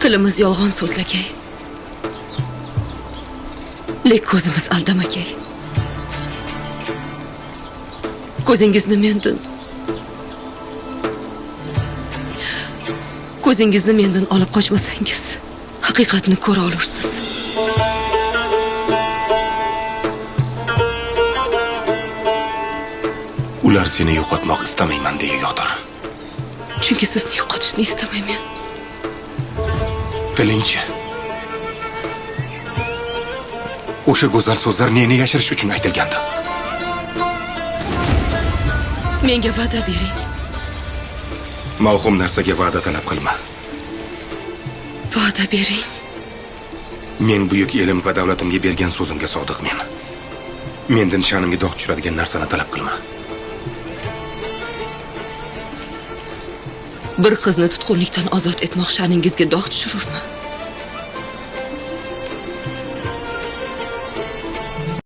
Tilimiz yolg'on so'zlagay. Lek ko'zimiz aldamakay. Ko'zingizni mendan olib qochmasangiz, haqiqatni ko'ra olursiz. Ular seni yo'qotmoq istamayman deyayotir. Chunki sizni yo'qotishni istamayman. Tilingchi. O'sha go'zal so'zlar neni yashirish uchun aytilgandi? Menga va'da bering. Mavhum narsaga va'da talab qilma. Va'da bering. Men buyuk ilm va davlatimga bergan so'zimga sodiqman. Mendan sha'nimga dog' tushiradigan narsani talab qilma. Bir qizni tutqunlikdan ozod etmoq sha'ningizga dog' tushirurmi?